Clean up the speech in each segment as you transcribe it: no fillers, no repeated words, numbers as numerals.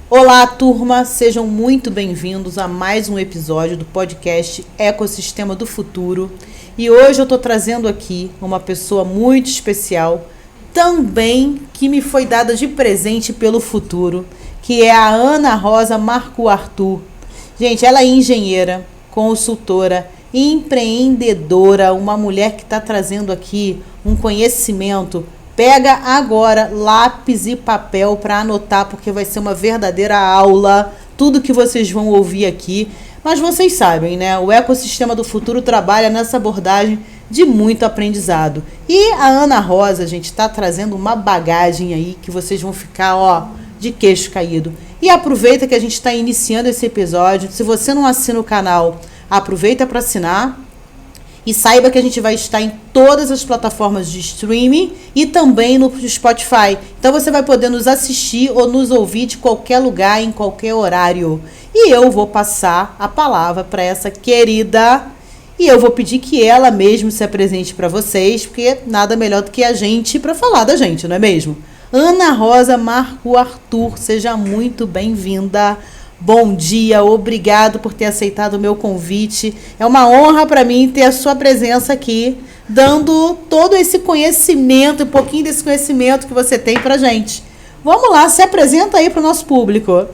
Olá, turma! Sejam muito bem-vindos a mais um episódio do podcast Ecossistema do Futuro. E hoje eu estou trazendo aqui uma pessoa muito especial, também que me foi dada de presente pelo futuro, que é a Ana Rosa Marco Arthur. Gente, ela é engenheira, consultora, empreendedora, uma mulher que está trazendo aqui um conhecimento. Pega agora lápis e papel para anotar, porque vai ser uma verdadeira aula, tudo que vocês vão ouvir aqui. Mas vocês sabem, né? O Ecossistema do Futuro trabalha nessa abordagem de muito aprendizado. E a Ana Rosa, gente, está trazendo uma bagagem aí que vocês vão ficar, ó, de queixo caído. E aproveita que a gente está iniciando esse episódio. Se você não assina o canal, aproveita para assinar. E saiba que a gente vai estar em todas as plataformas de streaming e também no Spotify. Então você vai poder nos assistir ou nos ouvir de qualquer lugar, em qualquer horário. E eu vou passar a palavra para essa querida. E eu vou pedir que ela mesma se apresente para vocês, porque nada melhor do que a gente para falar da gente, não é mesmo? Ana Rosa Marco Arthur, seja muito bem-vinda. Bom dia, obrigado por ter aceitado o meu convite. É uma honra para mim ter a sua presença aqui, dando todo esse conhecimento, um pouquinho desse conhecimento que você tem pra gente. Vamos lá, se apresenta aí para o nosso público.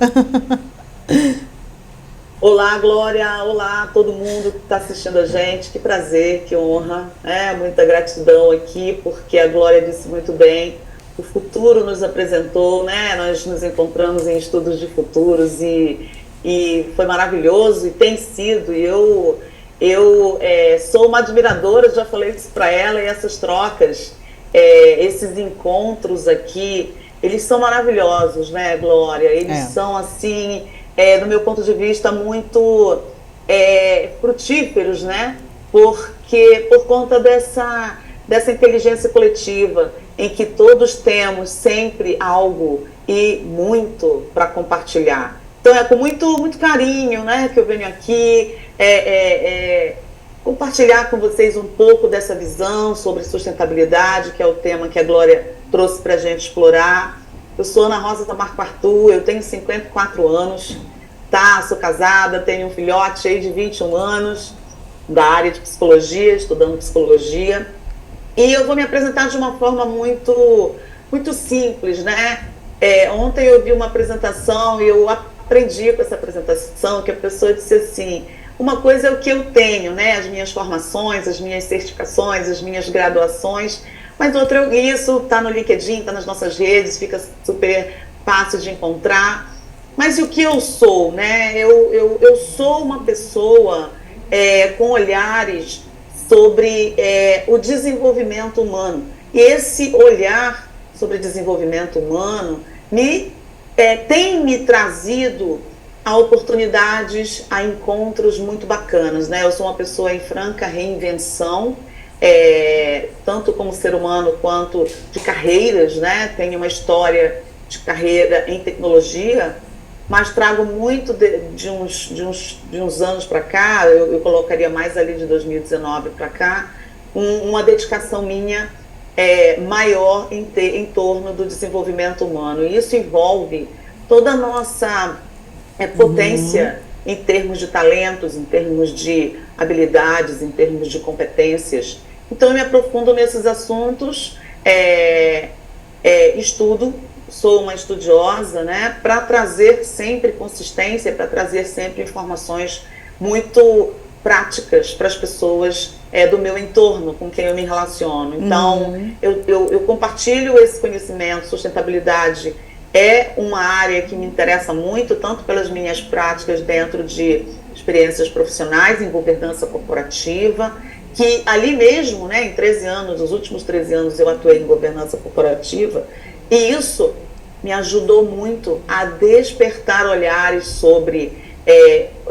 Olá, Glória. Olá, todo mundo que está assistindo a gente. Que prazer, que honra. Muita gratidão aqui, porque a Glória disse muito bem. O futuro nos apresentou, né? Nós nos encontramos em estudos de futuros e foi maravilhoso e tem sido. E eu sou uma admiradora, já falei isso para ela, e essas trocas, esses encontros aqui, eles são maravilhosos, né, Glória? Eles são, assim, do meu ponto de vista, muito frutíferos, né? Porque por conta dessa inteligência coletiva, em que todos temos sempre algo e muito para compartilhar. Então é com muito carinho, né, que eu venho aqui compartilhar com vocês um pouco dessa visão sobre sustentabilidade, que é o tema que a Glória trouxe para a gente explorar. Eu sou Ana Rosa Marco Arthur, eu tenho 54 anos, sou casada, tenho um filhote aí de 21 anos, da área de psicologia, estudando psicologia. E eu vou me apresentar de uma forma muito simples, né? Ontem eu vi uma apresentação e eu aprendi com essa apresentação que a pessoa disse assim, uma coisa é o que eu tenho, né? As minhas formações, as minhas certificações, as minhas graduações, mas outra, isso está no LinkedIn, está nas nossas redes, fica super fácil de encontrar. Mas e o que eu sou, né? Eu sou uma pessoa com olhares sobre o desenvolvimento humano. E esse olhar sobre desenvolvimento humano tem me trazido a oportunidades, a encontros muito bacanas, né? Eu sou uma pessoa em franca reinvenção, tanto como ser humano quanto de carreiras, né? Tenho uma história de carreira em tecnologia, mas trago muito de uns anos para cá, eu colocaria mais ali de 2019 para cá, uma dedicação minha maior em torno do desenvolvimento humano. E isso envolve toda a nossa potência em termos de talentos, em termos de habilidades, em termos de competências. Então eu me aprofundo nesses assuntos, estudo, sou uma estudiosa, né, para trazer sempre consistência, para trazer sempre informações muito práticas para as pessoas do meu entorno, com quem eu me relaciono. Então, eu compartilho esse conhecimento. Sustentabilidade é uma área que me interessa muito, tanto pelas minhas práticas dentro de experiências profissionais em governança corporativa, que ali mesmo, né, em 13 anos, os últimos 13 anos eu atuei em governança corporativa, e isso me ajudou muito a despertar olhares sobre,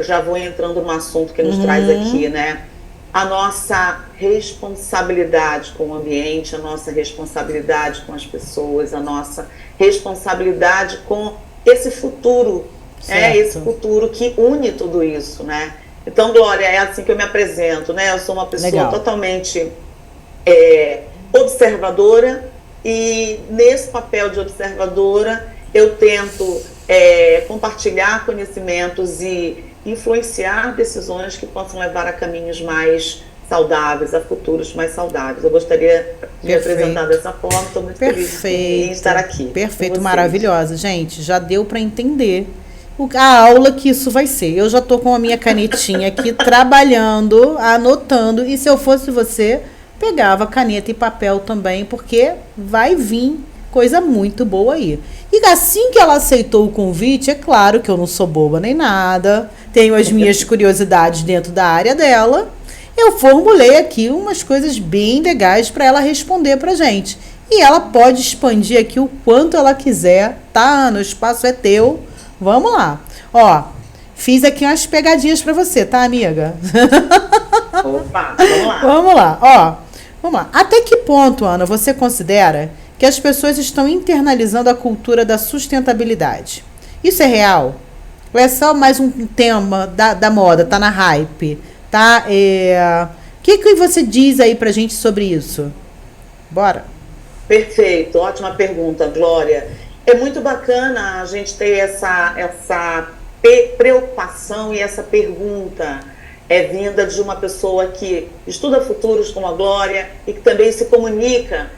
já vou entrando no assunto que nos traz aqui, né? A nossa responsabilidade com o ambiente, a nossa responsabilidade com as pessoas, a nossa responsabilidade com esse futuro, esse futuro que une tudo isso, né? Então, Glória, é assim que eu me apresento, né? Eu sou uma pessoa Legal. totalmente observadora, e nesse papel de observadora eu tento compartilhar conhecimentos e influenciar decisões que possam levar a caminhos mais saudáveis, a futuros mais saudáveis. Eu gostaria de me apresentar dessa forma, estou muito feliz em estar aqui. Perfeito, maravilhosa. Gente, já deu para entender a aula que isso vai ser. Eu já estou com a minha canetinha aqui, trabalhando, anotando, e se eu fosse você, pegava caneta e papel também, porque vai vir coisa muito boa aí. E assim que ela aceitou o convite, é claro que eu não sou boba nem nada, tenho as minhas curiosidades dentro da área dela, eu formulei aqui umas coisas bem legais para ela responder pra gente. E ela pode expandir aqui o quanto ela quiser, tá, Ana? O espaço é teu. Vamos lá. Ó, fiz aqui umas pegadinhas para você, tá, amiga? Opa, vamos lá. Vamos lá, ó. Vamos lá. Até que ponto, Ana, você considera que as pessoas estão internalizando a cultura da sustentabilidade? Isso é real? Ou é só mais um tema da moda, tá na hype? Tá? O que você diz aí pra gente sobre isso? Bora. Perfeito, ótima pergunta, Glória. É muito bacana a gente ter essa preocupação e essa pergunta vinda de uma pessoa que estuda futuros como a Glória e que também se comunica,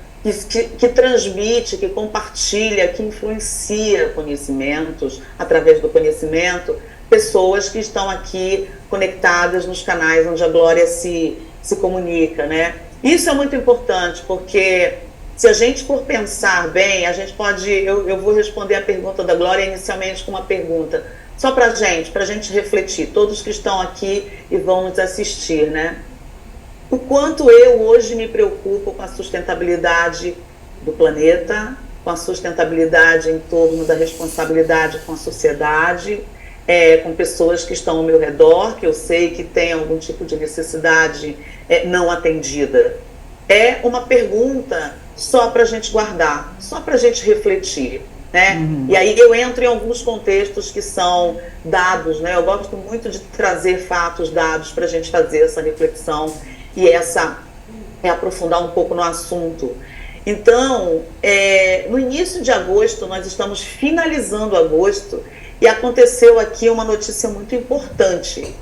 que transmite, que compartilha, que influencia conhecimentos através do conhecimento, pessoas que estão aqui conectadas nos canais onde a Glória se comunica, né? Isso é muito importante, porque se a gente for pensar bem, a gente pode... Eu vou responder a pergunta da Glória inicialmente com uma pergunta, só para a gente refletir, todos que estão aqui e vão nos assistir, né? O quanto eu hoje me preocupo com a sustentabilidade do planeta, com a sustentabilidade em torno da responsabilidade com a sociedade, com pessoas que estão ao meu redor, que eu sei que têm algum tipo de necessidade não atendida. É uma pergunta só para a gente guardar, só para a gente refletir, né? Uhum. E aí eu entro em alguns contextos que são dados, né? Eu gosto muito de trazer fatos, dados, para a gente fazer essa reflexão e aprofundar um pouco no assunto. Então, no início de agosto, nós estamos finalizando agosto, e aconteceu aqui uma notícia muito importante,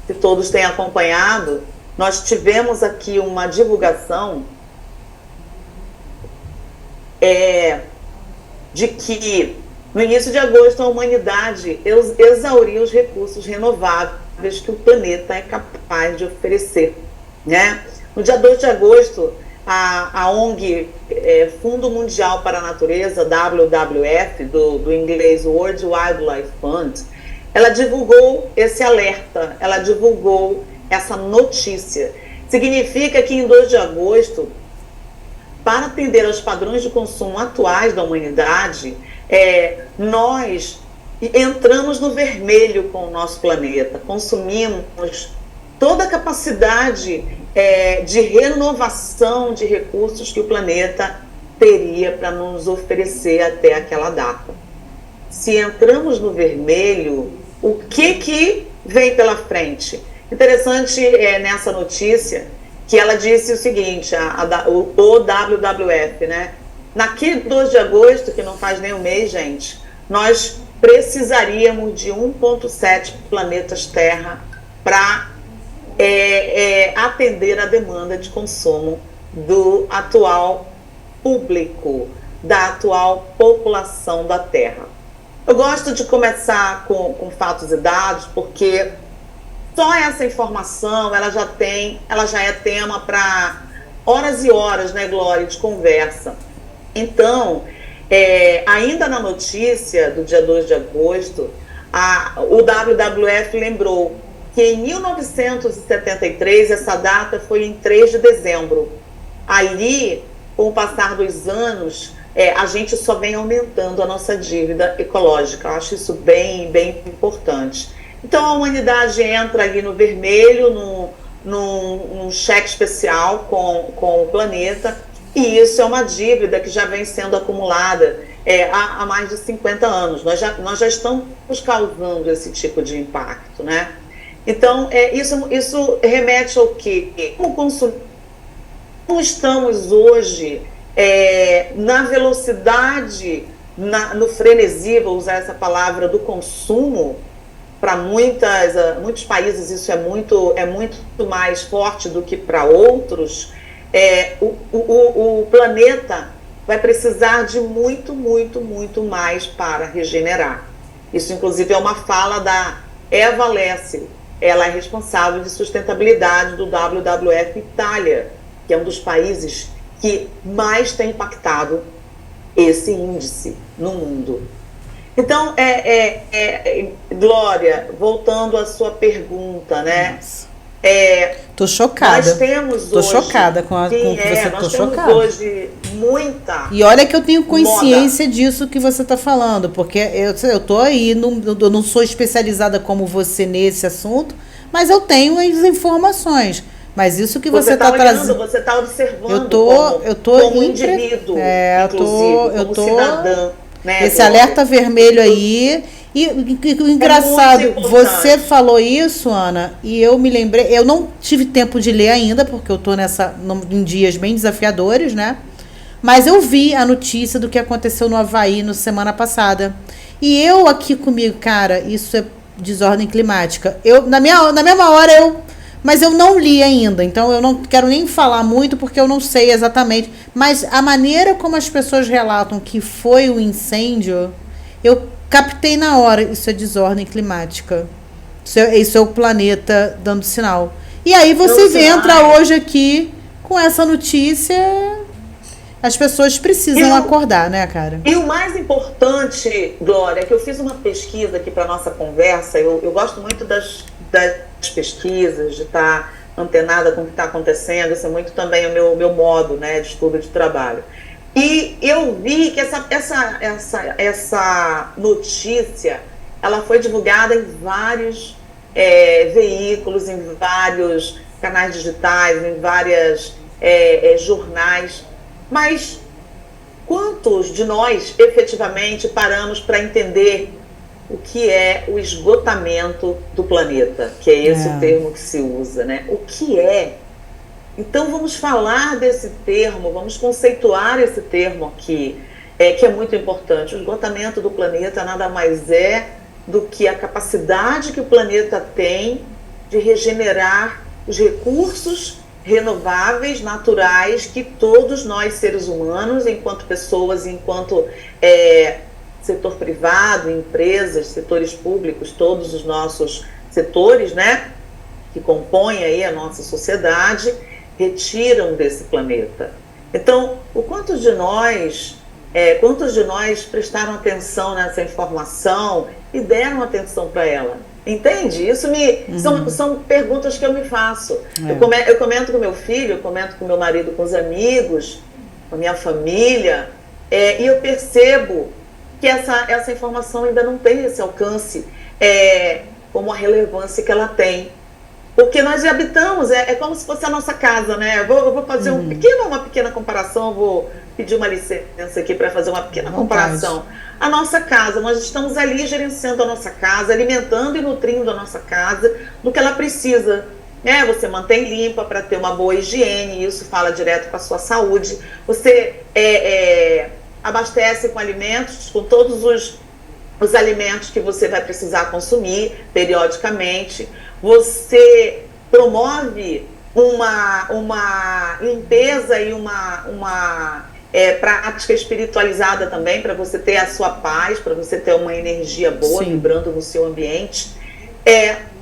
que todos têm acompanhado. Nós tivemos aqui uma divulgação de que, no início de agosto, a humanidade exauriu os recursos renováveis que o planeta é capaz de oferecer, né? No dia 2 de agosto, a ONG Fundo Mundial para a Natureza, WWF, do inglês World Wildlife Fund, ela divulgou esse alerta, ela divulgou essa notícia. Significa que em 2 de agosto, para atender aos padrões de consumo atuais da humanidade, nós entramos no vermelho com o nosso planeta, consumimos toda a capacidade de renovação de recursos que o planeta teria para nos oferecer até aquela data. Se entramos no vermelho, o que vem pela frente? Interessante nessa notícia que ela disse o seguinte, o WWF, né? Naquele 2 de agosto, que não faz nem um mês, gente, nós precisaríamos de 1,7 planetas Terra para atender a demanda de consumo do atual público, da atual população da Terra. Eu gosto de começar com fatos e dados, porque só essa informação ela já é tema para horas e horas, né, Glória, de conversa. Então, ainda na notícia do dia 2 de agosto, o WWF lembrou que em 1973, essa data foi em 3 de dezembro. Aí, com o passar dos anos, a gente só vem aumentando a nossa dívida ecológica. Eu acho isso bem, bem importante. Então, a humanidade entra ali no vermelho, num cheque especial com o planeta, e isso é uma dívida que já vem sendo acumulada há mais de 50 anos. Nós já estamos causando esse tipo de impacto, né? Então, isso remete ao quê? Como consumidor, como estamos hoje na velocidade, no frenesi, vou usar essa palavra, do consumo. Para muitos países isso é muito mais forte do que para outros. O planeta vai precisar de muito, muito, muito mais para regenerar. Isso, inclusive, é uma fala da Eva Lessig. Ela é responsável de sustentabilidade do WWF Itália, que é um dos países que mais tem impactado esse índice no mundo. Então, Glória, voltando à sua pergunta, né? Tô chocada. Nós temos tô hoje, chocada com o que você nós tô temos chocada. hoje muita. E olha que eu tenho consciência disso que você está falando, porque eu tô aí, eu não sou especializada como você nesse assunto, mas eu tenho as informações. Mas isso que você está trazendo, você está observando eu tô como indivíduo, inclusive, como cidadã. Né, esse alerta vermelho aí. E engraçado, você falou isso, Ana, e eu me lembrei, eu não tive tempo de ler ainda, porque eu estou em dias bem desafiadores, né? Mas eu vi a notícia do que aconteceu no Havaí na semana passada. E eu aqui comigo, cara, isso é desordem climática. Na mesma hora mas eu não li ainda, então eu não quero nem falar muito porque eu não sei exatamente. Mas a maneira como as pessoas relatam que foi o incêndio, eu captei na hora. Isso é desordem climática. Isso é o planeta dando sinal. E aí você entra hoje aqui com essa notícia. As pessoas precisam acordar, né, cara? E o mais importante, Glória, é que eu fiz uma pesquisa aqui para nossa conversa. Eu gosto muito das pesquisas, de estar antenada com o que está acontecendo. Isso é muito também o meu modo, né, de estudo de trabalho. E eu vi que essa notícia, ela foi divulgada em vários veículos, em vários canais digitais, em vários jornais. Mas quantos de nós efetivamente paramos para entender o que é o esgotamento do planeta? Que é esse o termo que se usa, né? O que é? Então vamos falar desse termo, vamos conceituar esse termo aqui, que é muito importante. O esgotamento do planeta nada mais é do que a capacidade que o planeta tem de regenerar os recursos renováveis, naturais, que todos nós, seres humanos, enquanto pessoas, enquanto setor privado, empresas, setores públicos, todos os nossos setores, né, que compõem aí a nossa sociedade, retiram desse planeta. Então, quantos de nós prestaram atenção nessa informação e deram atenção para ela? Entende? Isso são perguntas que eu me faço. Eu comento com meu filho, eu comento com meu marido, com os amigos, com a minha família, e eu percebo que essa informação ainda não tem esse alcance como a relevância que ela tem. Porque nós já habitamos, é como se fosse a nossa casa, né? Eu vou fazer uma pequena comparação, eu vou pedir uma licença aqui para fazer uma pequena comparação. A nossa casa, nós estamos ali gerenciando a nossa casa, alimentando e nutrindo a nossa casa do que ela precisa. Né? Você mantém limpa para ter uma boa higiene, isso fala direto com a sua saúde. Você abastece com alimentos, com todos os alimentos que você vai precisar consumir periodicamente. Você promove uma limpeza e uma prática espiritualizada também, para você ter a sua paz, para você ter uma energia boa vibrando no seu ambiente.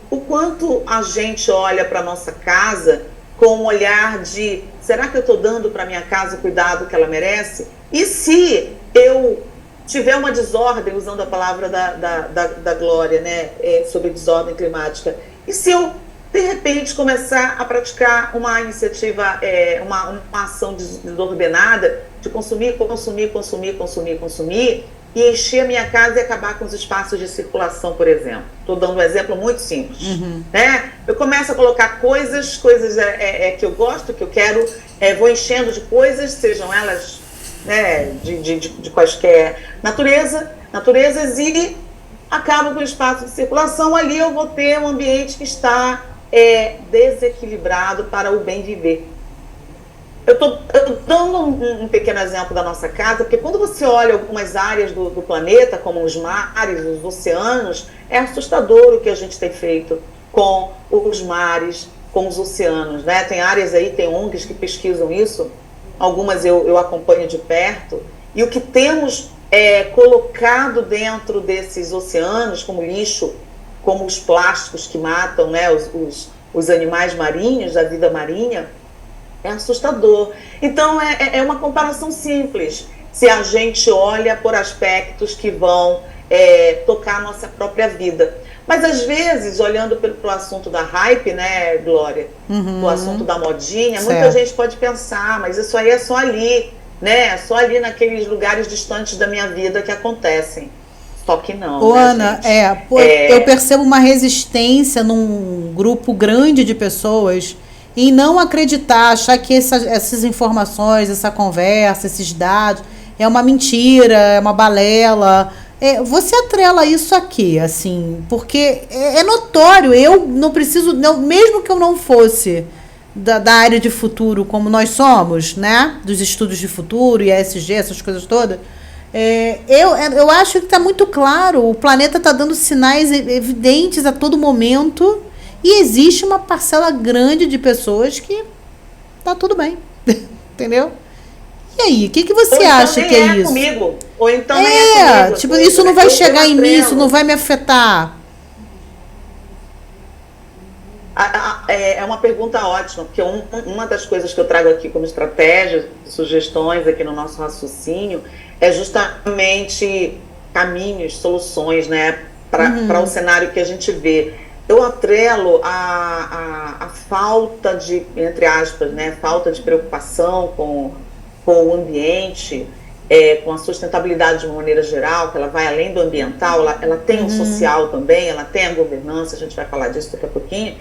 O quanto a gente olha para a nossa casa com um olhar de: será que eu estou dando para minha casa o cuidado que ela merece? E se eu tiver uma desordem, usando a palavra da Glória, né, sobre desordem climática, e se eu, de repente, começar a praticar uma iniciativa, uma ação desordenada de consumir, e encher a minha casa e acabar com os espaços de circulação, por exemplo. Estou dando um exemplo muito simples. Né? Eu começo a colocar coisas que eu gosto, que eu quero, vou enchendo de coisas, sejam elas, né, de quaisquer naturezas, e acaba com o espaço de circulação, ali eu vou ter um ambiente que está desequilibrado para o bem viver. Eu estou dando um pequeno exemplo da nossa casa, porque quando você olha algumas áreas do planeta, como os mares, os oceanos, é assustador o que a gente tem feito com os mares, com os oceanos, né? Tem áreas aí, tem ONGs que pesquisam isso, algumas eu acompanho de perto, e o que temos colocado dentro desses oceanos, como lixo, como os plásticos que matam, né, os animais marinhos, da vida marinha, é assustador. Então, é uma comparação simples, se a gente olha por aspectos que vão tocar a nossa própria vida. Mas, às vezes, olhando pro assunto da hype, né, Glória, o assunto da modinha, certo, muita gente pode pensar, mas isso aí é só ali, né? Só ali naqueles lugares distantes da minha vida que acontecem. Só que não, Ô, né, Ana, gente? eu percebo uma resistência num grupo grande de pessoas em não acreditar, achar que essas informações, essa conversa, esses dados, é uma mentira, é uma balela. Você atrela isso aqui, assim, porque é notório, eu não preciso, não, mesmo que eu não fosse da área de futuro como nós somos, né, dos estudos de futuro, e ESG, essas coisas todas, eu acho que está muito claro, o planeta está dando sinais evidentes a todo momento, e existe uma parcela grande de pessoas que tá tudo bem, entendeu? E aí, o que você acha que é isso? Comigo. Ou então nem é comigo. Tipo, isso não vai chegar em mim, isso não vai me afetar. É uma pergunta ótima, porque uma das coisas que eu trago aqui como estratégias, sugestões aqui no nosso raciocínio, é justamente caminhos, soluções, né, para o cenário que a gente vê. Eu atrelo a falta de, entre aspas, né, falta de preocupação com o ambiente, com a sustentabilidade de uma maneira geral, que ela vai além do ambiental, ela tem o social também, ela tem a governança, a gente vai falar disso daqui a pouquinho,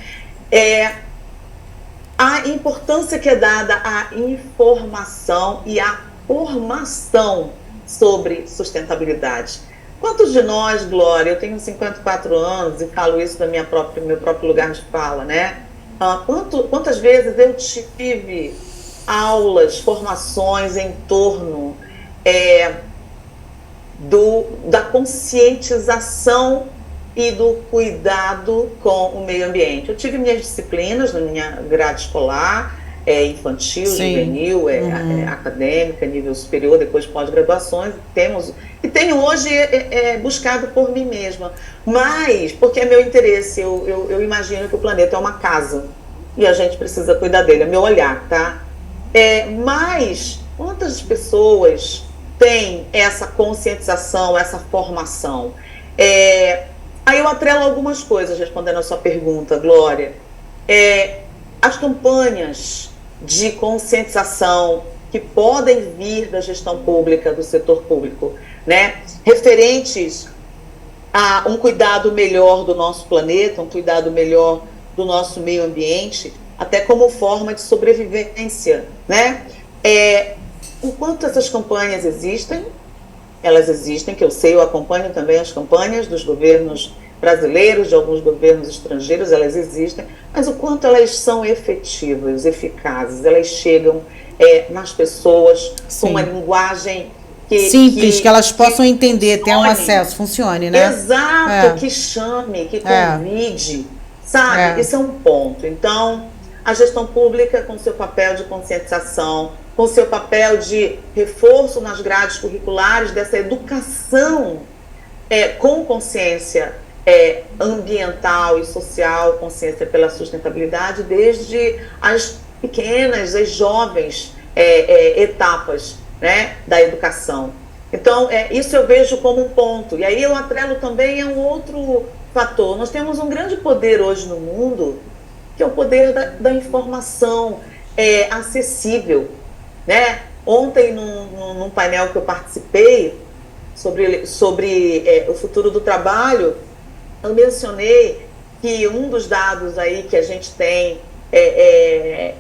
a importância que é dada à informação e à formação sobre sustentabilidade. Quantos de nós, Glória, eu tenho 54 anos e falo isso do meu próprio lugar de fala, né? Quantas vezes eu tive aulas, formações em torno da conscientização e do cuidado com o meio ambiente. Eu tive minhas disciplinas na minha grade escolar, infantil, juvenil, acadêmica, nível superior, depois pós-graduações, e tenho hoje buscado por mim mesma, mas porque é meu interesse, eu imagino que o planeta é uma casa, e a gente precisa cuidar dele, é meu olhar, tá? Mas quantas pessoas têm essa conscientização, essa formação? Aí eu atrelo algumas coisas, respondendo a sua pergunta, Glória. As campanhas de conscientização que podem vir da gestão pública, do setor público, né, referentes a um cuidado melhor do nosso planeta, um cuidado melhor do nosso meio ambiente, até como forma de sobrevivência, né? O quanto essas campanhas existem, elas existem, que eu sei, eu acompanho também as campanhas dos governos brasileiros, de alguns governos estrangeiros, elas existem, mas o quanto elas são efetivas, eficazes, elas chegam nas pessoas com uma linguagem simples, que elas possam entender, ter um acesso, funcione, né? Exato, que chame, que convide, sabe? Isso é um ponto. Então, a gestão pública, com seu papel de conscientização, com seu papel de reforço nas grades curriculares dessa educação com consciência ambiental e social, consciência pela sustentabilidade, desde as pequenas, as jovens etapas, né, da educação. Então, isso eu vejo como um ponto. E aí eu atrelo também a um outro fator. Nós temos um grande poder hoje no mundo, que é o poder da informação acessível, né? Ontem, num painel que eu participei sobre o futuro do trabalho, eu mencionei que um dos dados aí que a gente tem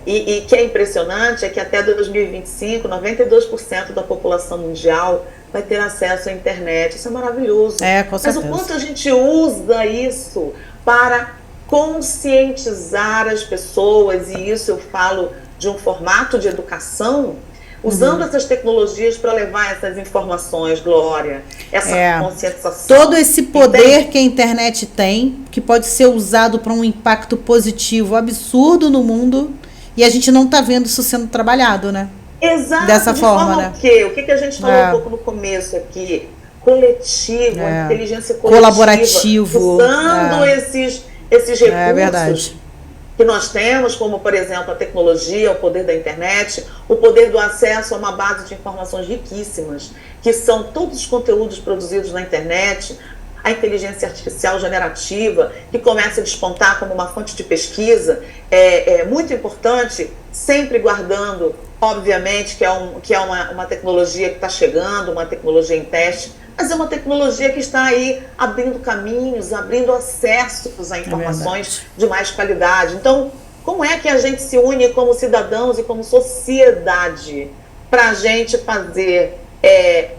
E que é impressionante é que até 2025, 92% da população mundial vai ter acesso à internet. Isso é maravilhoso. Com certeza. Mas o quanto a gente usa isso para conscientizar as pessoas, e isso eu falo de um formato de educação, usando essas tecnologias para levar essas informações, Glória, essa conscientização. Todo esse poder que a internet tem, que pode ser usado para um impacto positivo absurdo no mundo, e a gente não está vendo isso sendo trabalhado, né? Exato. Dessa forma, né? O que a gente falou um pouco no começo aqui? Coletivo, inteligência coletiva. Colaborativo. Usando esses recursos. Verdade. Que nós temos, como, por exemplo, a tecnologia, o poder da internet, o poder do acesso a uma base de informações riquíssimas, que são todos os conteúdos produzidos na internet, a inteligência artificial generativa, que começa a despontar como uma fonte de pesquisa, é muito importante, sempre guardando, obviamente, que é uma tecnologia que está chegando, uma tecnologia em teste, mas é uma tecnologia que está aí abrindo caminhos, abrindo acessos a informações de mais qualidade. Então, como é que a gente se une como cidadãos e como sociedade para a gente fazer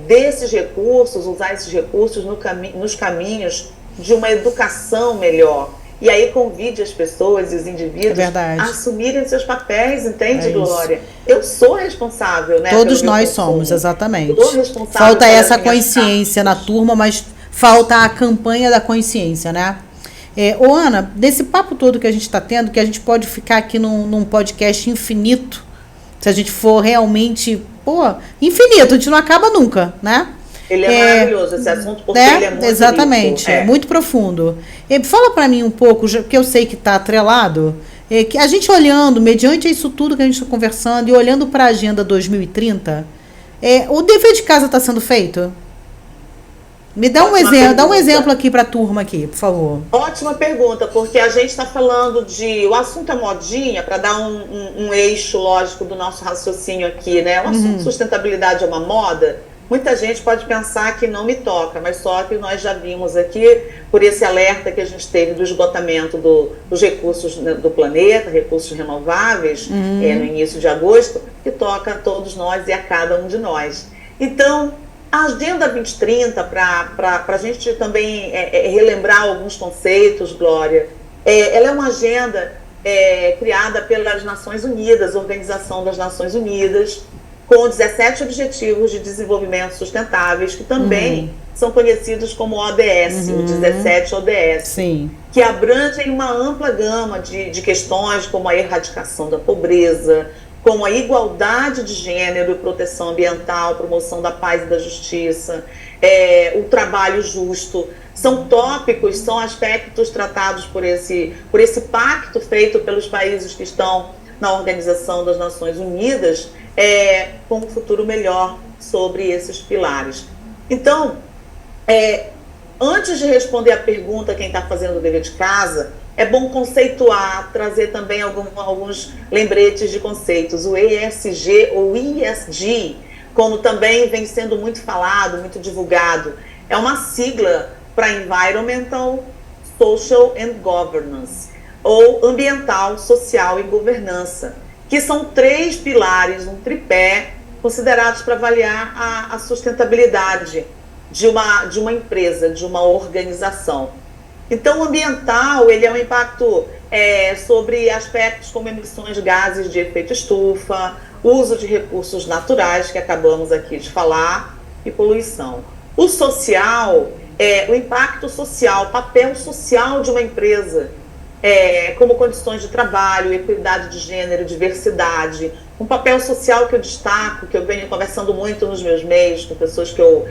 desses recursos, usar esses recursos nos caminhos de uma educação melhor? E aí convide as pessoas e os indivíduos a assumirem seus papéis, entende, Glória? Eu sou responsável, né? Todos nós somos, exatamente. Eu sou responsável. Falta essa consciência na turma, mas falta a campanha da consciência, né? Ana, desse papo todo que a gente está tendo, que a gente pode ficar aqui num podcast infinito, se a gente for realmente, infinito, a gente não acaba nunca, né? Ele é maravilhoso, esse assunto, porque ele é muito exatamente, rico, muito profundo. Fala para mim um pouco, porque eu sei que está atrelado, que a gente olhando, mediante isso tudo que a gente está conversando, e olhando para a Agenda 2030, o dever de casa está sendo feito? Me dá um exemplo, dá um exemplo aqui para a turma aqui, por favor. Ótima pergunta, porque a gente está falando o assunto é modinha, para dar um eixo lógico do nosso raciocínio aqui, né? O assunto sustentabilidade é uma moda. Muita gente pode pensar que não me toca, mas só que nós já vimos aqui, por esse alerta que a gente teve do esgotamento dos recursos do planeta, recursos renováveis, no início de agosto, que toca a todos nós e a cada um de nós. Então, a Agenda 2030, para a gente também relembrar alguns conceitos, Glória, ela é uma agenda criada pelas Nações Unidas, Organização das Nações Unidas, com 17 Objetivos de Desenvolvimento Sustentáveis, que também são conhecidos como ODS, o 17 ODS, Sim. que abrangem uma ampla gama de questões como a erradicação da pobreza, como a igualdade de gênero, proteção ambiental, promoção da paz e da justiça, o trabalho justo. São tópicos, são aspectos tratados por esse pacto feito pelos países que estão na Organização das Nações Unidas, com um futuro melhor sobre esses pilares. Então, antes de responder a pergunta, quem está fazendo o dever de casa, é bom conceituar, trazer também alguns lembretes de conceitos. O ESG ou ESG, como também vem sendo muito falado, muito divulgado, é uma sigla para Environmental, Social and Governance, ou Ambiental, Social e Governança, que são 3 pilares, um tripé, considerados para avaliar a sustentabilidade de uma empresa, de uma organização. Então, o ambiental, ele é um impacto sobre aspectos como emissões de gases de efeito estufa, uso de recursos naturais, que acabamos aqui de falar, e poluição. O social, o impacto social, o papel social de uma empresa, como condições de trabalho, equidade de gênero, diversidade. Um papel social que eu destaco, que eu venho conversando muito nos meus meios, com pessoas que eu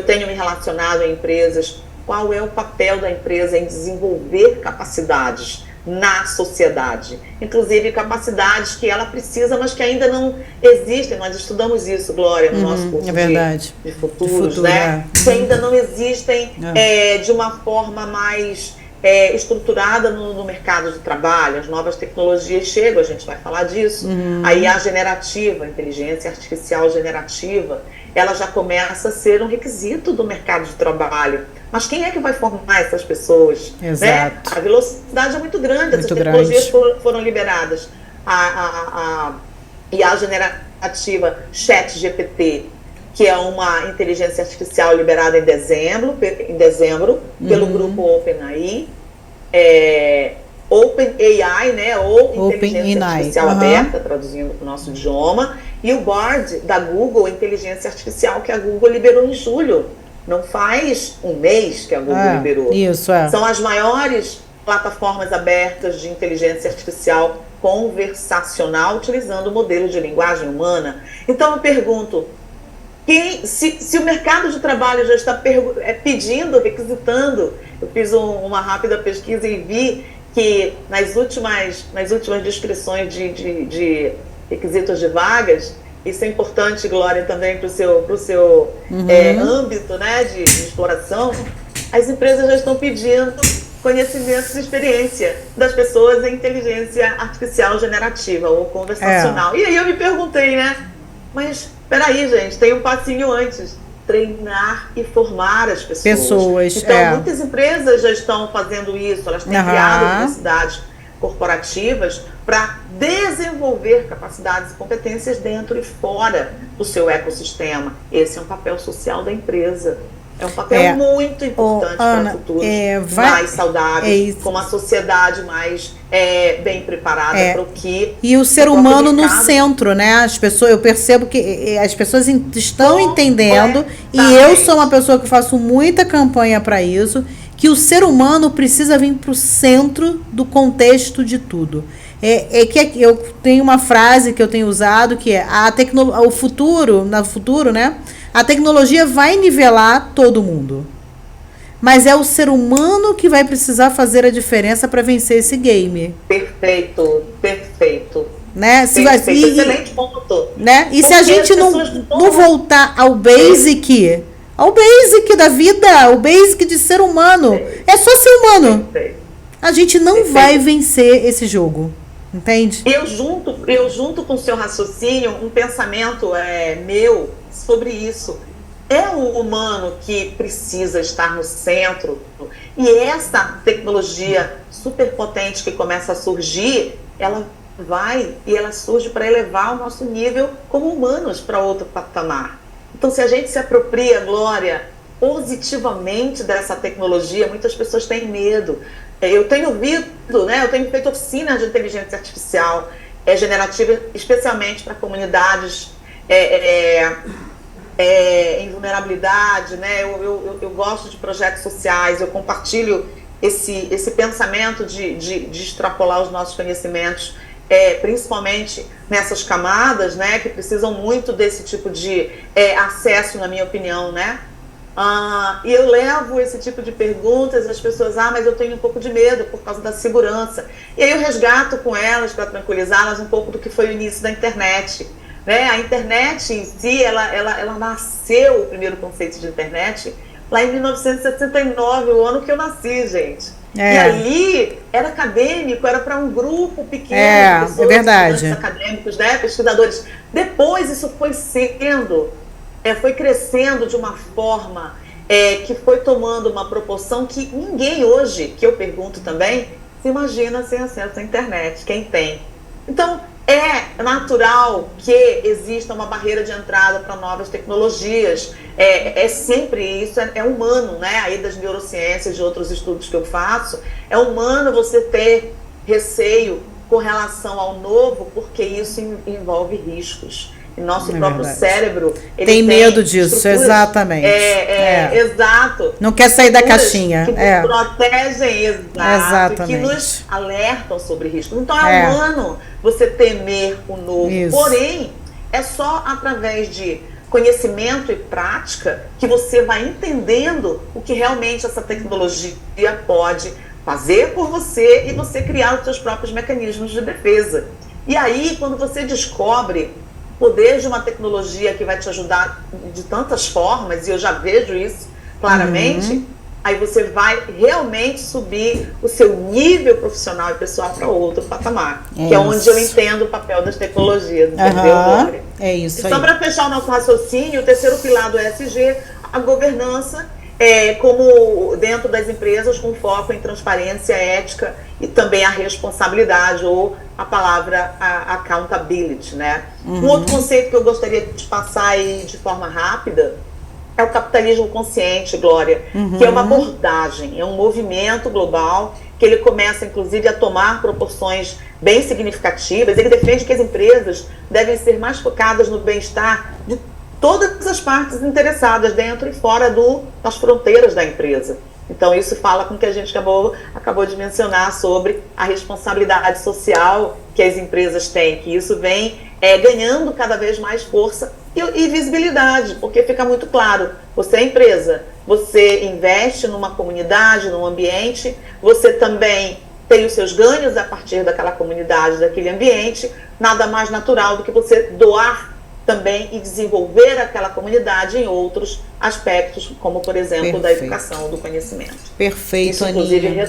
tenho me relacionado em empresas. Qual é o papel da empresa em desenvolver capacidades na sociedade? Inclusive capacidades que ela precisa, mas que ainda não existem. Nós estudamos isso, Glória, no nosso curso de futuros, né? Que ainda não existem de uma forma mais estruturada no mercado de trabalho. As novas tecnologias chegam, a gente vai falar disso. Aí a generativa, a inteligência artificial generativa, ela já começa a ser um requisito do mercado de trabalho. Mas quem é que vai formar essas pessoas? Exato. Né? A velocidade é muito grande, essas tecnologias foram liberadas. A IA generativa ChatGPT, que é uma inteligência artificial liberada em dezembro pelo grupo OpenAI, OpenAI, né, ou inteligência artificial aberta, traduzindo para o nosso idioma, e o Bard da Google, inteligência artificial, que a Google liberou em julho. Não faz um mês que a Google liberou. Isso, São as maiores plataformas abertas de inteligência artificial conversacional, utilizando o modelo de linguagem humana. Então eu pergunto, se o mercado de trabalho já está pedindo, requisitando, eu fiz uma rápida pesquisa e vi que nas últimas descrições de requisitos de vagas, isso é importante, Glória, também para o seu âmbito, né, de exploração, as empresas já estão pedindo conhecimentos e experiência das pessoas em inteligência artificial generativa ou conversacional. E aí eu me perguntei, né, mas peraí, gente, tem um passinho antes. Treinar e formar as pessoas. Então, muitas empresas já estão fazendo isso, elas têm criado universidades corporativas para desenvolver capacidades e competências dentro e fora do seu ecossistema. Esse é um papel social da empresa. É um papel muito importante para futuros mais saudáveis, com uma sociedade mais bem preparada para o que... E o ser humano no centro, né? As pessoas, eu percebo que as pessoas estão entendendo, e eu sou uma pessoa que faço muita campanha para isso, que o ser humano precisa vir para o centro do contexto de tudo. Que eu tenho uma frase que eu tenho usado, que é o futuro, né? A tecnologia vai nivelar todo mundo. Mas é o ser humano que vai precisar fazer a diferença para vencer esse game. Perfeito. Né? Excelente ponto. Né? E se a gente não voltar ao basic da vida, o basic de ser humano, é só ser humano. A gente não vai vencer esse jogo. Entende? Eu junto com o seu raciocínio, um pensamento meu sobre isso. É o humano que precisa estar no centro, e essa tecnologia superpotente que começa a surgir, ela surge para elevar o nosso nível como humanos para outro patamar. Então, se a gente se apropria, Glória, positivamente dessa tecnologia, muitas pessoas têm medo. Eu tenho ouvido, né, eu tenho feito oficinas de inteligência artificial generativa, especialmente para comunidades em vulnerabilidade, né? Eu gosto de projetos sociais, eu compartilho esse pensamento de extrapolar os nossos conhecimentos, principalmente nessas camadas, né, que precisam muito desse tipo de acesso, na minha opinião, né? E eu levo esse tipo de perguntas, as pessoas, mas eu tenho um pouco de medo por causa da segurança. E aí eu resgato com elas, para tranquilizá-las, um pouco do que foi o início da internet. Né? A internet em si, ela nasceu, o primeiro conceito de internet, lá em 1969, o ano que eu nasci, gente. E ali era acadêmico, era para um grupo pequeno de pessoas, verdade. Acadêmicos, né? Pesquisadores. Depois isso foi foi crescendo de uma forma que foi tomando uma proporção que ninguém hoje, que eu pergunto também, se imagina sem acesso à internet. Quem tem? Então, é natural que exista uma barreira de entrada para novas tecnologias. Sempre isso, é humano, né? Aí das neurociências, de outros estudos que eu faço, é humano você ter receio com relação ao novo, porque isso envolve riscos. E nosso próprio cérebro... Ele tem medo disso, exatamente. Exato. Não quer sair da caixinha. Que nos protegem, exatamente. Que nos alertam sobre riscos. Então é humano você temer o novo. Isso. Porém, é só através de conhecimento e prática que você vai entendendo o que realmente essa tecnologia pode fazer por você e você criar os seus próprios mecanismos de defesa. E aí, quando você descobre o poder de uma tecnologia que vai te ajudar de tantas formas, e eu já vejo isso claramente, aí você vai realmente subir o seu nível profissional e pessoal para outro patamar, que é onde eu entendo o papel das tecnologias, entendeu, Glória? É isso aí. Só para fechar o nosso raciocínio, o terceiro pilar do ESG, a governança, como dentro das empresas, com foco em transparência, ética e também a responsabilidade, ou a palavra accountability, né? Um outro conceito que eu gostaria de passar aí de forma rápida é o capitalismo consciente, Glória, que é uma abordagem, é um movimento global que ele começa, inclusive, a tomar proporções bem significativas. Ele defende que as empresas devem ser mais focadas no bem-estar de todas as partes interessadas, dentro e fora das fronteiras da empresa. Então, isso fala com o que a gente acabou de mencionar sobre a responsabilidade social que as empresas têm, que isso vem ganhando cada vez mais força e visibilidade, porque fica muito claro, você é empresa, você investe numa comunidade, num ambiente, você também tem os seus ganhos a partir daquela comunidade, daquele ambiente, nada mais natural do que você doar também e desenvolver aquela comunidade em outros aspectos, como, por exemplo, da educação, do conhecimento. Perfeito, isso, inclusive, Aninha.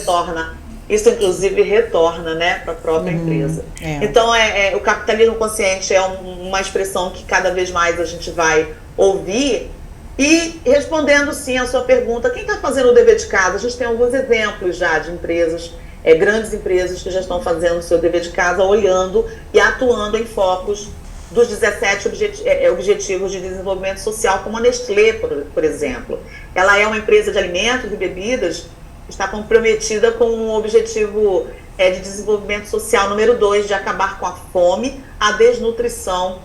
retorna, né, para a própria empresa. Então, o capitalismo consciente é uma expressão que cada vez mais a gente vai ouvir. E respondendo, sim, a sua pergunta, quem está fazendo o dever de casa? A gente tem alguns exemplos já de empresas, grandes empresas que já estão fazendo o seu dever de casa, olhando e atuando em focos dos 17 Objetivos de Desenvolvimento Social, como a Nestlé, por exemplo. Ela é uma empresa de alimentos e bebidas, está comprometida com um objetivo de desenvolvimento social número 2, de acabar com a fome, a desnutrição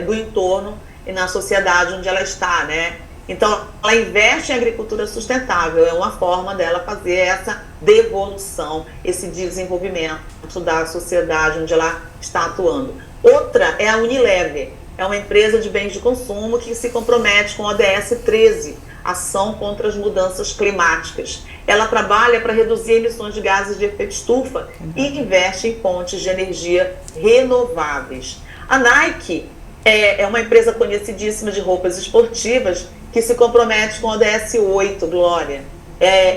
do entorno e na sociedade onde ela está, né? Então, ela investe em agricultura sustentável, é uma forma dela fazer essa devolução, esse desenvolvimento da sociedade onde ela está atuando. Outra é a Unilever, é uma empresa de bens de consumo que se compromete com a ODS 13, Ação contra as Mudanças Climáticas. Ela trabalha para reduzir emissões de gases de efeito estufa e investe em fontes de energia renováveis. A Nike é uma empresa conhecidíssima de roupas esportivas que se compromete com a ODS 8, Glória,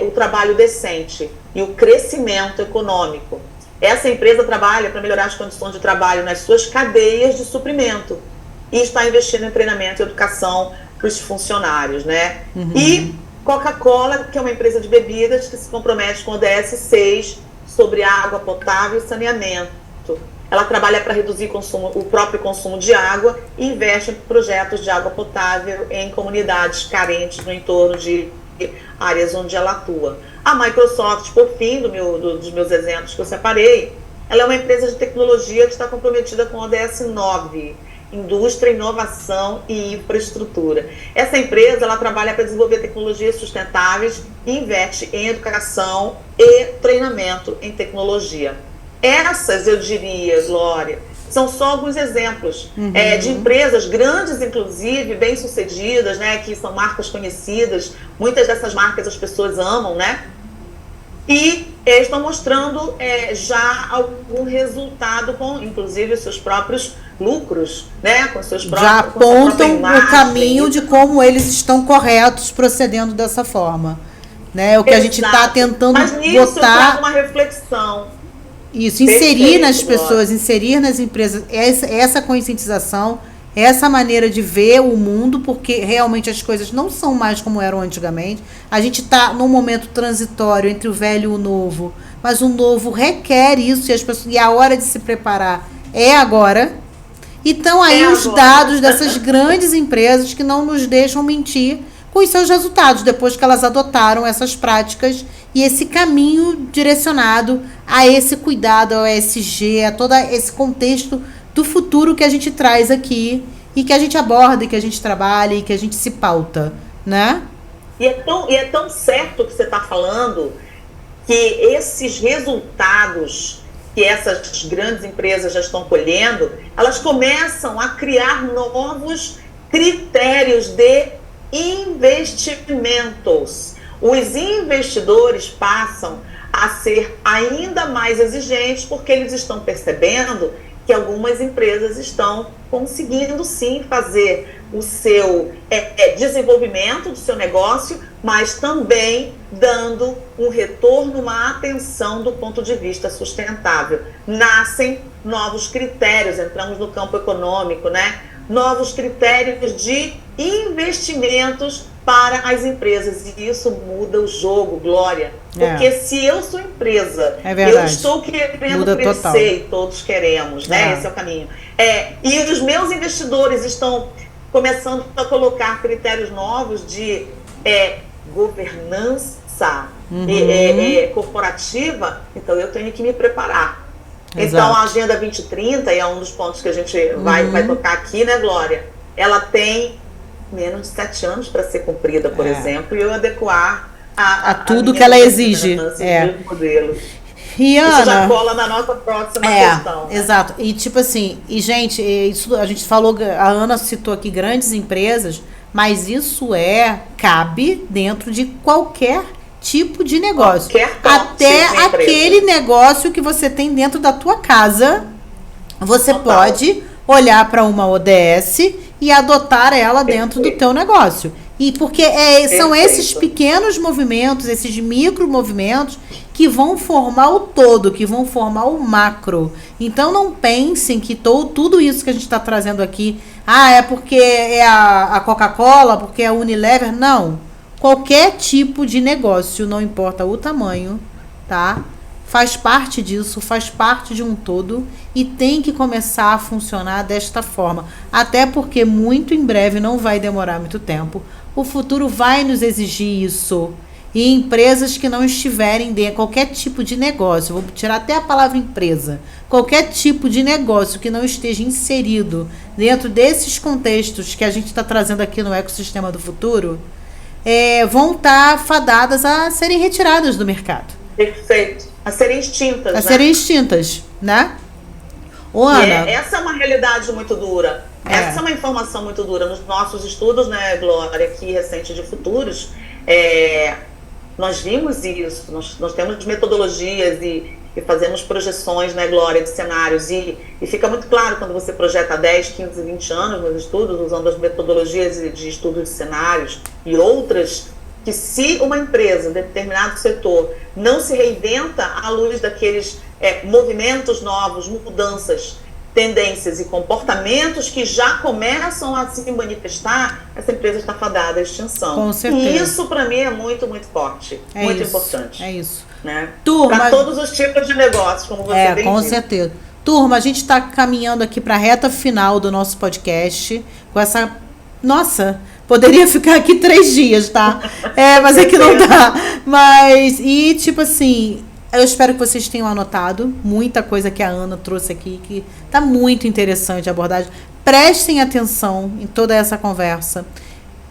o trabalho decente e o crescimento econômico. Essa empresa trabalha para melhorar as condições de trabalho nas suas cadeias de suprimento e está investindo em treinamento e educação para os funcionários, né? E Coca-Cola, que é uma empresa de bebidas que se compromete com o ODS 6 sobre água potável e saneamento. Ela trabalha para reduzir o próprio consumo de água e investe em projetos de água potável em comunidades carentes no entorno de áreas onde ela atua. A Microsoft, por fim, dos meus exemplos que eu separei, ela é uma empresa de tecnologia que está comprometida com o ODS 9, Indústria, Inovação e Infraestrutura. Essa empresa ela trabalha para desenvolver tecnologias sustentáveis e investe em educação e treinamento em tecnologia. Essas, eu diria, Glória, são só alguns exemplos de empresas grandes, inclusive, bem-sucedidas, né, que são marcas conhecidas. Muitas dessas marcas as pessoas amam, né? E estão mostrando já algum resultado com, inclusive, os seus próprios lucros, né? Com seus próprios, já apontam o caminho de como eles estão corretos procedendo dessa forma, né? O que a gente está tentando botar. Mas nisso eu trago uma reflexão. Isso, inserir nas pessoas, inserir nas empresas essa conscientização, essa maneira de ver o mundo, porque realmente as coisas não são mais como eram antigamente. A gente está num momento transitório entre o velho e o novo, mas o novo requer isso e a hora de se preparar é agora. E estão aí os dados dessas grandes empresas que não nos deixam mentir com os seus resultados, depois que elas adotaram essas práticas e esse caminho direcionado a esse cuidado, ao ESG, a todo esse contexto do futuro que a gente traz aqui e que a gente aborda, e que a gente trabalha e que a gente se pauta, né? E é tão certo o que você está falando, que esses resultados que essas grandes empresas já estão colhendo, elas começam a criar novos critérios de investimentos. Os investidores passam a ser ainda mais exigentes porque eles estão percebendo que que algumas empresas estão conseguindo sim fazer o seu desenvolvimento do seu negócio, mas também dando um retorno, uma atenção do ponto de vista sustentável. Nascem novos critérios, entramos no campo econômico, né? Novos critérios de investimentos para as empresas, e isso muda o jogo, Glória, porque se eu sou empresa, eu estou querendo muda crescer total. E todos queremos, né? Esse é o caminho. E os meus investidores estão começando a colocar critérios novos de governança corporativa, então eu tenho que me preparar. Exato. Então a Agenda 2030, e é um dos pontos que a gente vai tocar aqui, né, Glória? Ela tem menos de 7 anos para ser cumprida, por exemplo, e eu adequar a tudo que ela exige. E Ana, isso já cola na nossa próxima questão. Né? Exato. E tipo assim, gente, isso a gente falou, a Ana citou aqui grandes empresas, mas isso cabe dentro de qualquer tipo de negócio. Até aquele negócio que você tem dentro da tua casa, você pode olhar para uma ODS e adotar ela dentro do teu negócio. E porque são esses pequenos movimentos, esses micro movimentos que vão formar o todo, que vão formar o macro. Então não pensem que tudo isso que a gente está trazendo aqui, é porque é a Coca-Cola, porque é a Unilever. Não. Qualquer tipo de negócio, não importa o tamanho, tá? Faz parte disso, faz parte de um todo e tem que começar a funcionar desta forma. Até porque muito em breve, não vai demorar muito tempo, o futuro vai nos exigir isso. E empresas que não estiverem dentro, qualquer tipo de negócio, vou tirar até a palavra empresa, qualquer tipo de negócio que não esteja inserido dentro desses contextos que a gente está trazendo aqui no ecossistema do futuro, vão estar fadadas a serem retiradas do mercado. Perfeito. A serem extintas, serem extintas, né? Ô, Ana, essa é uma realidade muito dura. Essa é uma informação muito dura. Nos nossos estudos, né, Glória, aqui recente de futuros, nós vimos isso. Nós temos metodologias e fazemos projeções, né, Glória, de cenários. E fica muito claro quando você projeta 10, 15, 20 anos nos estudos, usando as metodologias de estudos de cenários e outras, que se uma empresa, um determinado setor, não se reinventa à luz daqueles movimentos novos, mudanças, tendências e comportamentos que já começam a se manifestar, essa empresa está fadada à extinção. Com certeza. E isso, para mim, é muito, muito forte, muito importante. É isso. Né? Para todos os tipos de negócios, como você bem com disse. certeza. Turma, a gente está caminhando aqui para a reta final do nosso podcast, com essa... Nossa... Poderia ficar aqui 3 dias, tá? Mas é que não dá. Tipo assim, eu espero que vocês tenham anotado muita coisa que a Ana trouxe aqui, que tá muito interessante a abordagem. Prestem atenção em toda essa conversa.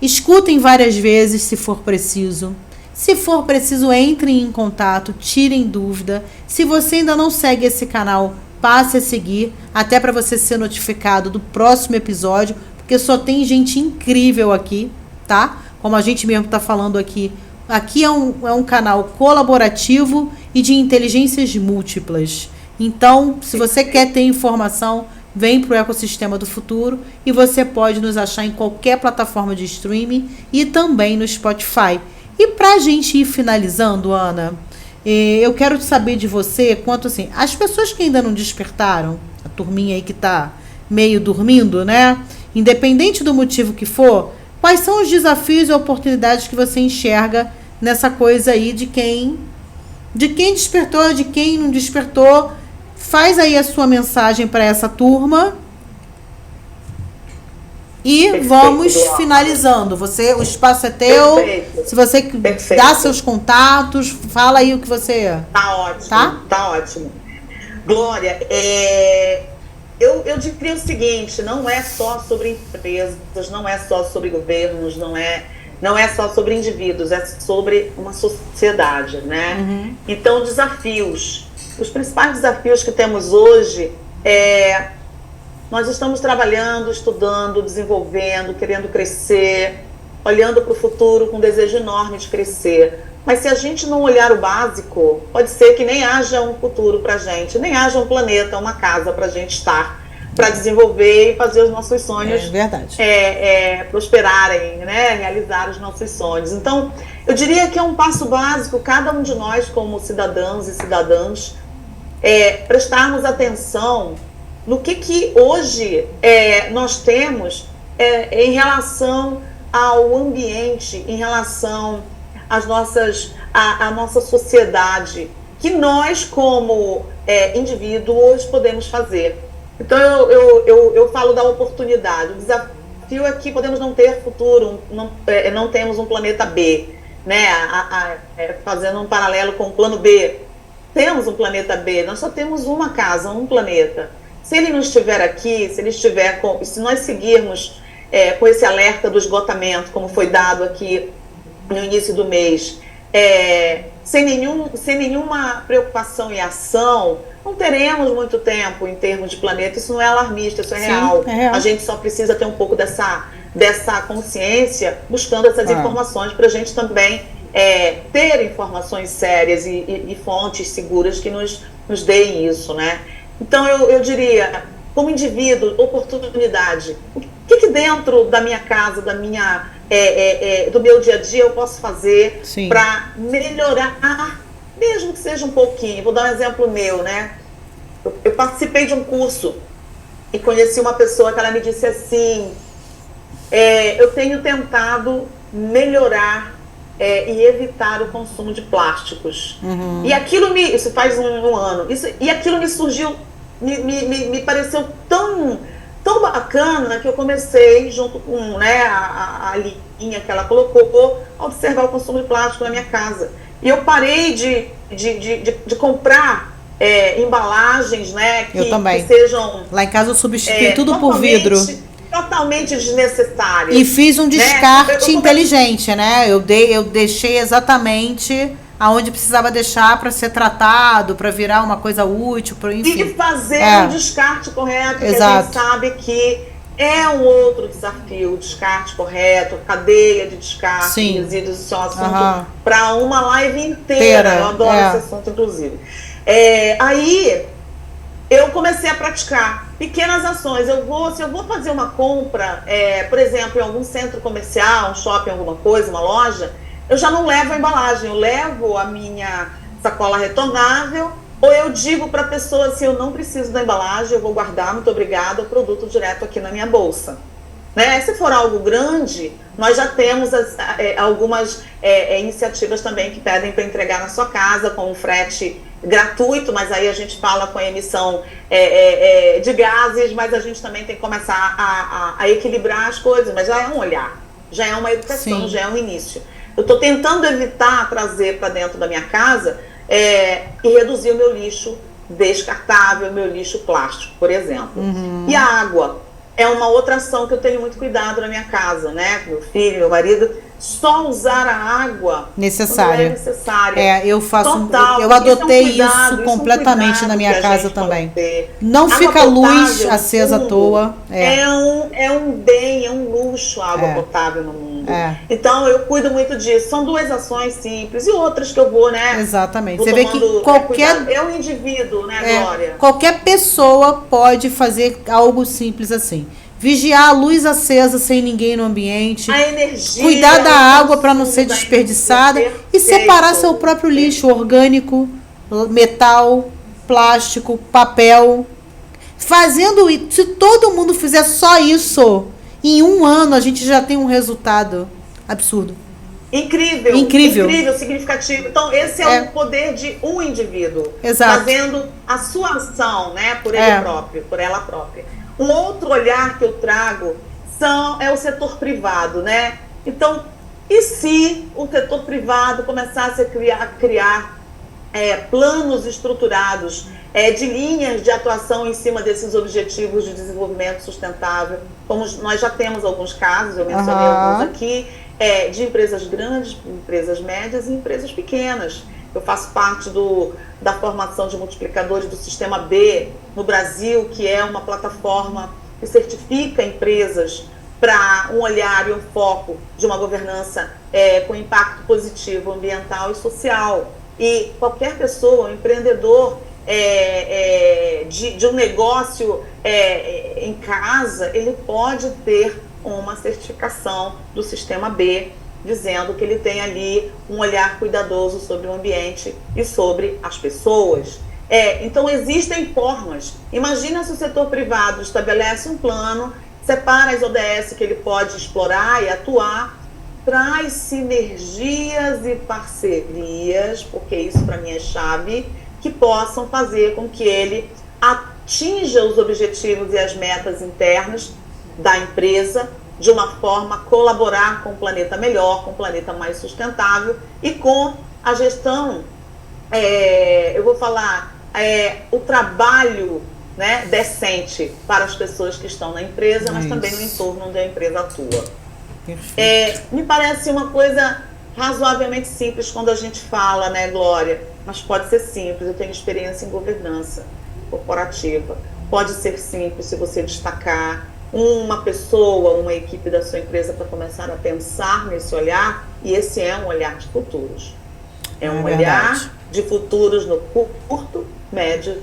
Escutem várias vezes, se for preciso. Se for preciso, entrem em contato, tirem dúvida. Se você ainda não segue esse canal, passe a seguir, até para você ser notificado do próximo episódio, porque só tem gente incrível aqui, tá? Como a gente mesmo está falando aqui. Aqui é um canal colaborativo e de inteligências múltiplas. Então, se você quer ter informação, vem para o ecossistema do futuro e você pode nos achar em qualquer plataforma de streaming e também no Spotify. E para a gente ir finalizando, Ana, eu quero saber de você quanto assim, as pessoas que ainda não despertaram, a turminha aí que está meio dormindo, né? Independente do motivo que for, quais são os desafios e oportunidades que você enxerga nessa coisa aí de quem despertou, de quem não despertou? Faz aí a sua mensagem para essa turma e vamos finalizando. O espaço é teu. Perfeito. Se você dá seus contatos, fala aí o que você... Tá ótimo, tá ótimo. Glória, Eu diria o seguinte, não é só sobre empresas, não é só sobre governos, não é só sobre indivíduos, é sobre uma sociedade, né? Uhum. Então, desafios. Os principais desafios que temos hoje nós estamos trabalhando, estudando, desenvolvendo, querendo crescer, olhando para o futuro com um desejo enorme de crescer. Mas se a gente não olhar o básico, pode ser que nem haja um futuro para a gente, nem haja um planeta, uma casa para a gente estar, para desenvolver e fazer os nossos sonhos prosperarem, né? Realizar os nossos sonhos. Então, eu diria que é um passo básico, cada um de nós como cidadãos e cidadãs, prestarmos atenção no que hoje nós temos em relação ao ambiente, em relação à nossa sociedade, que nós como indivíduos podemos fazer. Então eu falo da oportunidade. O desafio é que podemos não ter futuro, não temos um planeta B, né? Fazendo um paralelo com o plano B, temos um planeta B, nós só temos uma casa, um planeta. Se ele não estiver aqui, se nós seguirmos com esse alerta do esgotamento, como foi dado aqui no início do mês, sem nenhuma preocupação e ação, não teremos muito tempo em termos de planeta. Isso não é alarmista, isso é real. É real. A gente só precisa ter um pouco dessa consciência, buscando essas informações para a gente também ter informações sérias e fontes seguras que nos deem isso, né? Então eu diria, como indivíduo, oportunidade. O que dentro da minha casa, do meu dia a dia eu posso fazer para melhorar, mesmo que seja um pouquinho? Vou dar um exemplo meu, né? Eu participei de um curso e conheci uma pessoa que ela me disse assim, eu tenho tentado melhorar e evitar o consumo de plásticos. Uhum. E aquilo isso faz um ano, e aquilo me surgiu, me pareceu tão bacana que eu comecei, junto com a linha que ela colocou, a observar o consumo de plástico na minha casa. E eu parei de comprar embalagens, né, que sejam... Lá em casa eu substituí tudo por vidro. Totalmente desnecessárias. E fiz um descarte inteligente, né? Eu deixei exatamente aonde precisava deixar para ser tratado, para virar uma coisa útil, enfim. E fazer um descarte correto, que a gente sabe que é um outro desafio, o descarte correto, cadeia de descarte, resíduos, isso é um assunto para uma live inteira. Eu adoro esse assunto, inclusive. Aí eu comecei a praticar pequenas ações. Se eu vou fazer uma compra, por exemplo, em algum centro comercial, um shopping, alguma coisa, uma loja, eu já não levo a embalagem, eu levo a minha sacola retornável, ou eu digo para a pessoa assim, eu não preciso da embalagem, eu vou guardar, muito obrigada, o produto direto aqui na minha bolsa. Né? Se for algo grande, nós já temos algumas iniciativas também que pedem para entregar na sua casa com um frete gratuito, mas aí a gente fala com a emissão de gases, mas a gente também tem que começar a equilibrar as coisas, mas já é um olhar, já é uma educação, já é um início. Eu estou tentando evitar trazer para dentro da minha casa e reduzir o meu lixo descartável, meu lixo plástico, por exemplo. Uhum. E a água é uma outra ação que eu tenho muito cuidado na minha casa, né? Meu filho, meu marido, só usar a água necessária. Quando é necessária. Eu faço. Total, eu adotei isso completamente na minha casa também. Não fica a luz acesa à toa. É um bem, é um luxo a água potável no mundo. Então eu cuido muito disso. São duas ações simples e outras que eu vou, né? Exatamente. Você vê que qualquer um indivíduo, né, Glória? Qualquer pessoa pode fazer algo simples assim. Vigiar a luz acesa sem ninguém no ambiente, a energia, cuidar da água para não ser desperdiçada e separar seu próprio lixo orgânico, metal, plástico, papel. Fazendo isso, se todo mundo fizer só isso, em um ano a gente já tem um resultado absurdo. Incrível, significativo. Então, esse é o poder de um indivíduo. Exato. Fazendo a sua ação, né, por ele próprio, por ela própria. Um outro olhar que eu trago é o setor privado, né? Então, e se o setor privado começasse a criar planos estruturados de linhas de atuação em cima desses objetivos de desenvolvimento sustentável, como nós já temos alguns casos, eu mencionei alguns aqui, de empresas grandes, empresas médias e empresas pequenas. Eu faço parte da formação de multiplicadores do Sistema B no Brasil, que é uma plataforma que certifica empresas para um olhar e um foco de uma governança com impacto positivo ambiental e social. E qualquer pessoa, um empreendedor de um negócio em casa, ele pode ter uma certificação do Sistema B, dizendo que ele tem ali um olhar cuidadoso sobre o ambiente e sobre as pessoas. Então existem formas. Imagina se o setor privado estabelece um plano, separa as ODS que ele pode explorar e atuar, traz sinergias e parcerias, porque isso para mim é chave, que possam fazer com que ele atinja os objetivos e as metas internas da empresa de uma forma a colaborar com um planeta melhor, com um planeta mais sustentável e com a gestão, eu vou falar, o trabalho, né, decente para as pessoas que estão na empresa, mas também no entorno onde a empresa atua. Me parece uma coisa razoavelmente simples quando a gente fala, né, Glória? Mas pode ser simples. Eu tenho experiência em governança corporativa. Pode ser simples se você destacar uma pessoa, uma equipe da sua empresa para começar a pensar nesse olhar, e esse é um olhar de futuros. É um olhar de futuros no curto, médio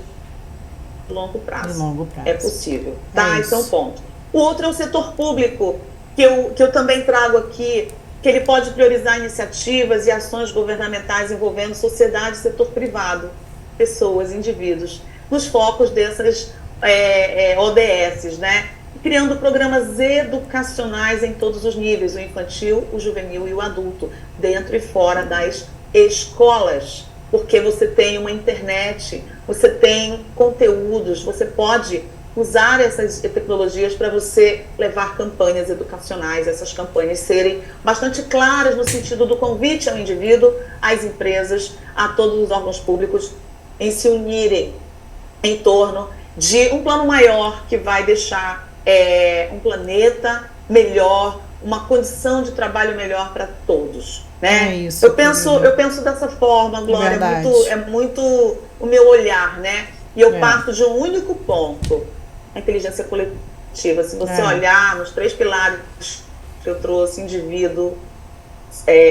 e longo prazo. É possível. Tá? Esse é um ponto. O outro é o setor público, que eu também trago aqui, que ele pode priorizar iniciativas e ações governamentais envolvendo sociedade e setor privado, pessoas, indivíduos, nos focos dessas ODS, né? Criando programas educacionais em todos os níveis, o infantil, o juvenil e o adulto, dentro e fora das escolas, porque você tem uma internet, você tem conteúdos, você pode usar essas tecnologias para você levar campanhas educacionais, essas campanhas serem bastante claras no sentido do convite ao indivíduo, às empresas, a todos os órgãos públicos em se unirem em torno de um plano maior que vai deixar um planeta melhor, uma condição de trabalho melhor para todos. Né? Eu penso dessa forma, Glória, é muito o meu olhar, né? E eu parto de um único ponto, a inteligência coletiva. Se você olhar nos 3 pilares que eu trouxe, indivíduo,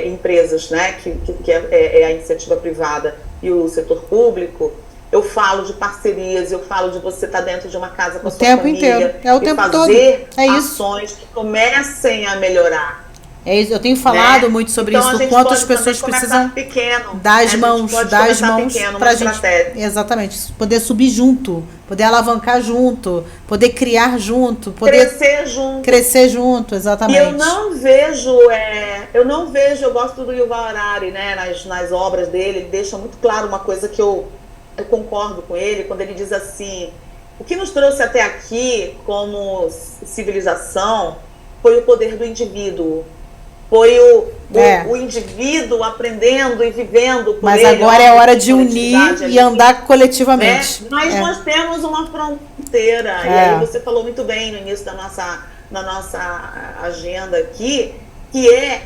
empresas, né? que é a iniciativa privada e o setor público, eu falo de parcerias, eu falo de você estar dentro de uma casa com a sua família e fazer ações que comecem a melhorar. Eu tenho falado muito sobre isso, o quanto as pessoas precisam das mãos para a gente, exatamente, poder subir junto, poder alavancar junto, poder criar junto, poder crescer junto, exatamente. E eu não vejo, eu gosto do Yuval Harari, né, nas obras dele, ele deixa muito claro uma coisa que eu concordo com ele, quando ele diz assim: o que nos trouxe até aqui como civilização foi o poder do indivíduo. Foi o indivíduo aprendendo e vivendo por Mas ele. Agora é hora de unir e andar coletivamente. Né? Mas nós temos uma fronteira. E aí você falou muito bem no início da nossa agenda aqui, que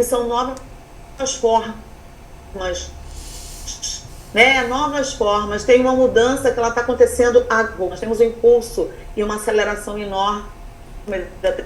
são novas formas. Né? Novas formas. Tem uma mudança que ela está acontecendo agora. Nós temos um impulso e uma aceleração enorme da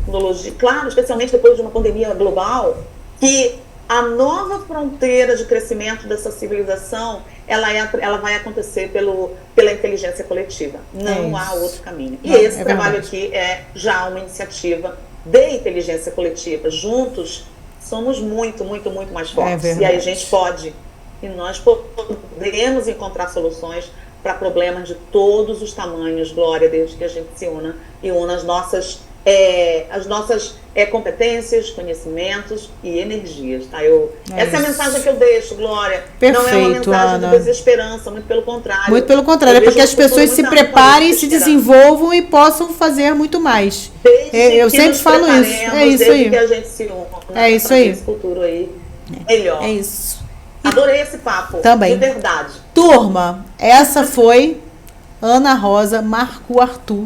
tecnologia, claro, especialmente depois de uma pandemia global, que a nova fronteira de crescimento dessa civilização, ela vai acontecer pela inteligência coletiva. Não há outro caminho. E esse trabalho aqui é já uma iniciativa de inteligência coletiva. Juntos, somos muito, muito, muito mais fortes. E aí a gente pode, e nós podemos encontrar soluções para problemas de todos os tamanhos, Glória, desde que a gente se una e una as nossas competências, conhecimentos e energias, tá? Essa é a mensagem que eu deixo, Glória. Perfeito, não é uma mensagem Ana. de desesperança, muito pelo contrário. Muito pelo contrário, é porque as pessoas se preparem, se desenvolvam e possam fazer muito mais. Eu sempre falo isso. É isso aí. Que a gente se une, né? É isso aí. Esse futuro aí melhor. É isso. Adorei esse papo. Também. De verdade. Turma, essa foi Ana Rosa Marco Arthur.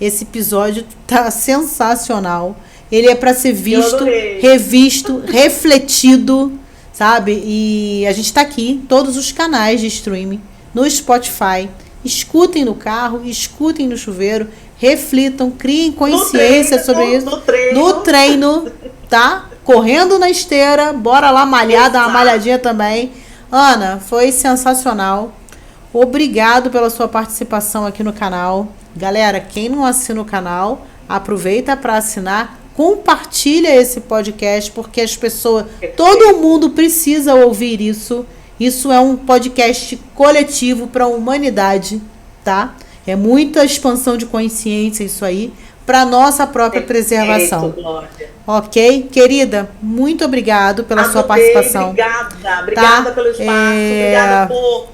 Esse episódio tá sensacional. Ele é para ser visto, revisto, refletido, sabe? E a gente tá aqui em todos os canais de streaming, no Spotify escutem no carro, escutem no chuveiro, reflitam, criem consciência sobre isso. No treino, tá? Correndo na esteira, bora lá malhar, dar uma malhadinha também. Ana, foi sensacional. Obrigado pela sua participação aqui no canal. Galera, quem não assina o canal, aproveita para assinar. Compartilha esse podcast, porque as pessoas, todo mundo precisa ouvir isso. Isso é um podcast coletivo para a humanidade, tá? É muita expansão de consciência isso aí, para nossa própria preservação. Ok? Querida, muito obrigado pela sua participação. Obrigada pelo espaço, obrigada por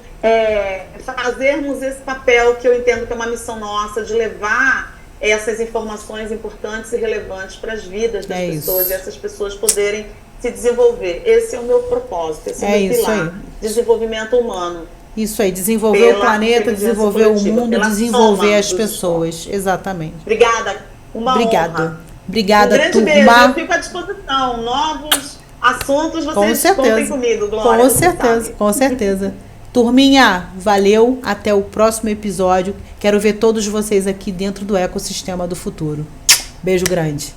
fazermos esse papel que eu entendo que é uma missão nossa, de levar essas informações importantes e relevantes para as vidas das pessoas, e essas pessoas poderem se desenvolver. Esse é o meu propósito, esse é o meu pilar. Desenvolvimento humano. Isso aí, desenvolver o planeta, desenvolver o mundo, desenvolver as pessoas. Exatamente. Obrigada. Uma honra. Obrigada, um grande turma. Beijo. Eu fico à disposição. Novos assuntos, vocês contem comigo, Glória. Com certeza. Turminha, valeu. Até o próximo episódio. Quero ver todos vocês aqui dentro do ecossistema do futuro. Beijo grande.